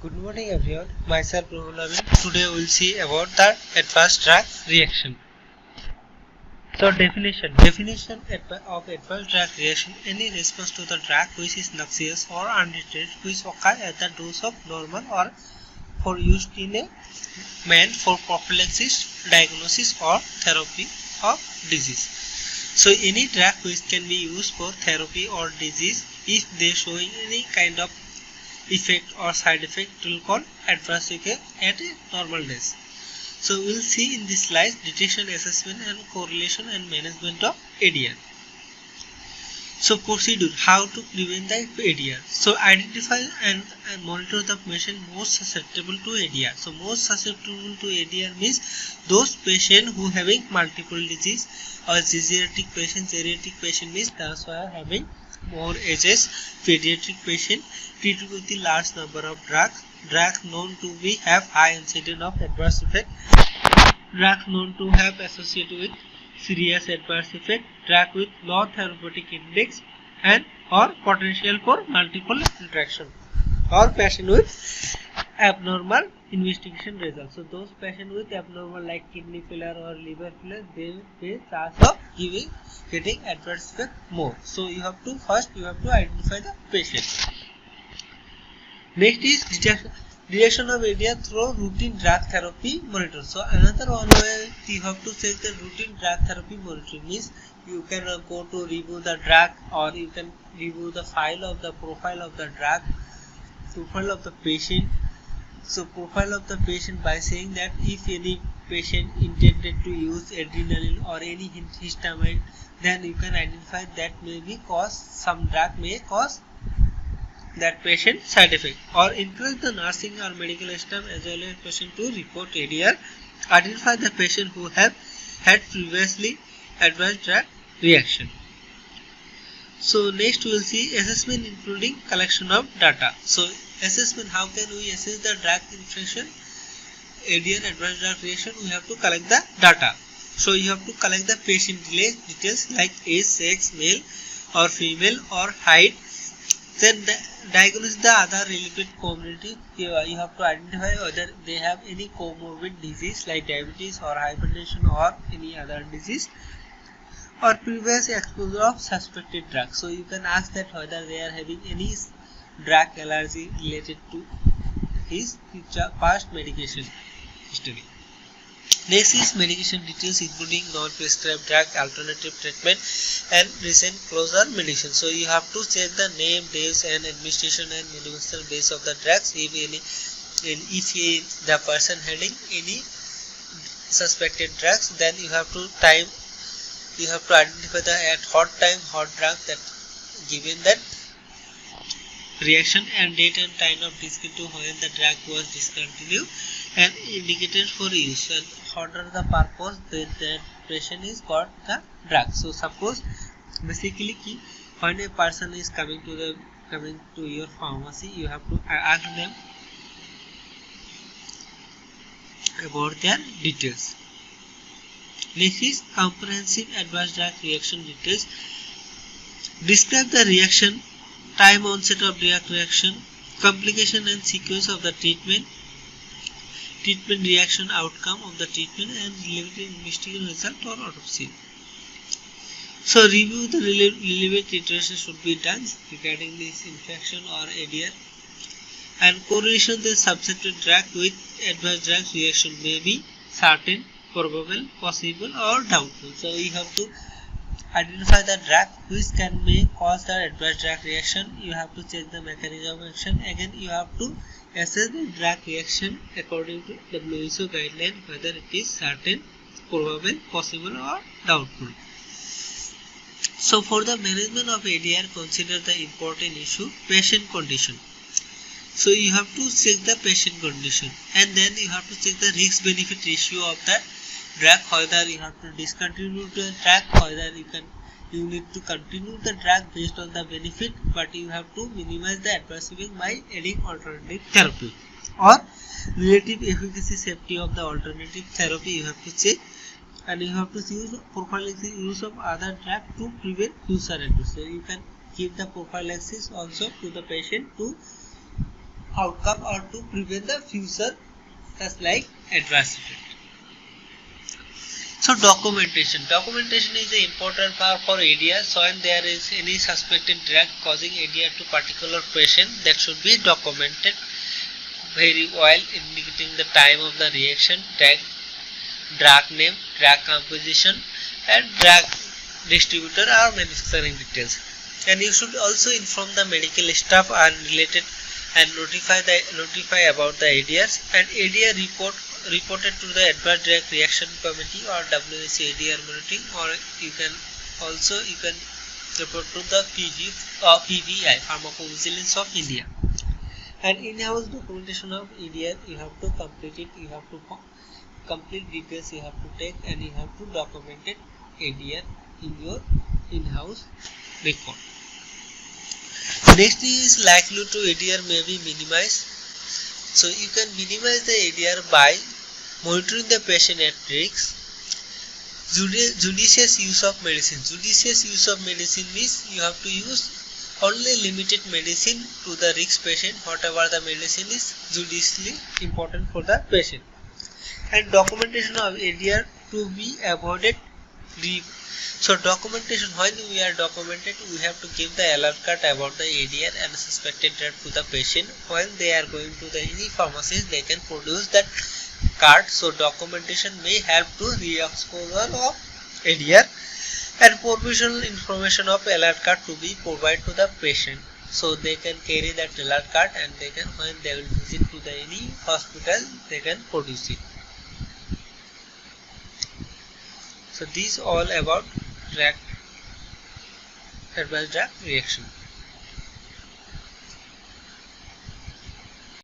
Good morning everyone, myself Rahul Amin. Today we will see about the adverse drug reaction. So definition of adverse drug reaction: any response to the drug which is noxious or untreated which occur at the dose of normal or for use in a man for prophylaxis, diagnosis or therapy of disease. So any drug which can be used for therapy or disease if they showing any kind of effect or side effect will call adverse effect at a normal days. So we will see in this slide detection, assessment and correlation and management of ADR. So procedure: how to prevent the ADR. So identify and monitor the patient most susceptible to ADR. So most susceptible to ADR means those patients who having multiple disease or geriatric patient. Geriatric patient means those who are having more ages. Pediatric patient treated with the large number of drugs known to be have high incidence of adverse effect, drugs known to have associated with serious adverse effect, drug with low therapeutic index and or potential for multiple interaction, or patient with abnormal investigation results. So those patients with abnormal like kidney failure or liver failure, they chance of getting adverse effect more. So you have to identify the patient. Next is detection of ADR through routine drug therapy monitor. So another one way you have to check the routine drug therapy monitoring means you can go to review the drug, or you can review the profile of the drug, profile of the patient. So profile of the patient by saying that if any patient intended to use adrenaline or any histamine, then you can identify that some drug may cause that patient side effect, or encourage the nursing or medical staff as well as patient to report ADR. Identify the patient who have had previously adverse drug reaction. So next we will see assessment, including collection of data. So assessment: how can we assess the drug infection, ADR, adverse drug reaction? We have to collect the data. So you have to collect the patient details like age, sex, male or female, or height. Then diagnose the other related comorbidity. You have to identify whether they have any comorbid disease like diabetes or hypertension or any other disease, or previous exposure of suspected drugs. So you can ask that whether they are having any drug allergy related to his past medication history. Next is medication details, including non-prescribed drug, alternative treatment and recent closure medicine. So you have to check the name, dates and administration and universal base of the drugs. If the person having any suspected drugs, then you have to identify the hot drug that given that reaction, and date and time of discontinue when the drug was discontinued, and indicated for use, and what are the purpose that patient is got the drug. So suppose basically when a person is coming to your pharmacy, you have to ask them about their details. Next is comprehensive adverse drug reaction details. Describe the reaction, time onset of drug reaction, complication and sequence of the treatment reaction, outcome of the treatment and related investigation result or autopsy. So review the relevant literature should be done regarding this infection or ADR, and correlation the subjected drug with adverse drug reaction may be certain, probable, possible or doubtful. So you have to identify the drug which may cause the adverse drug reaction. You have to check the mechanism of action. Again, you have to assess the drug reaction according to WHO guideline, whether it is certain, probable, possible or doubtful. So for the management of ADR, consider the important issue, patient condition. So you have to check the patient condition, and then you have to check the risk benefit ratio of the drug, whether you have to discontinue the drug, whether you need to continue the drug based on the benefit, but you have to minimize the adverse effect by adding alternative therapy, or relative efficacy, safety of the alternative therapy you have to check, and you have to use prophylaxis use of other drug to prevent future adverse. So you can give the prophylaxis also to the patient to outcome or to prevent the future such like adverse effect. So documentation. Documentation is an important part for ADR. So when there is any suspected drug causing ADR to particular patient, that should be documented very well, indicating the time of the reaction, drug name, drug composition, and drug distributor or manufacturing details. And you should also inform the medical staff and related and notify about the ADRs, and ADR reported to the Advanced Drug Reaction Committee or WHO ADR monitoring, or you can report to the PVI, Pharmacovigilance of India. And in-house documentation of ADR, you have to complete it, you have to complete details you have to take, and you have to document it ADR in your in-house record. Next is likelihood to ADR may be minimized. So you can minimize the ADR by monitoring the patient at risk. Judicious use of medicine. Judicious use of medicine means you have to use only limited medicine to the risk patient, whatever the medicine is judiciously important for the patient. And documentation of ADR to be avoided. So documentation, when we are documented, we have to give the alert card about the ADR and suspected drug to the patient. When they are going to the any pharmacist, they can produce that card. So documentation may help to re-exposure of ADR, and provisional information of alert card to be provided to the patient. So they can carry that alert card, and they can, when they will visit to the any hospital, they can produce it. So these all about advanced drug reaction.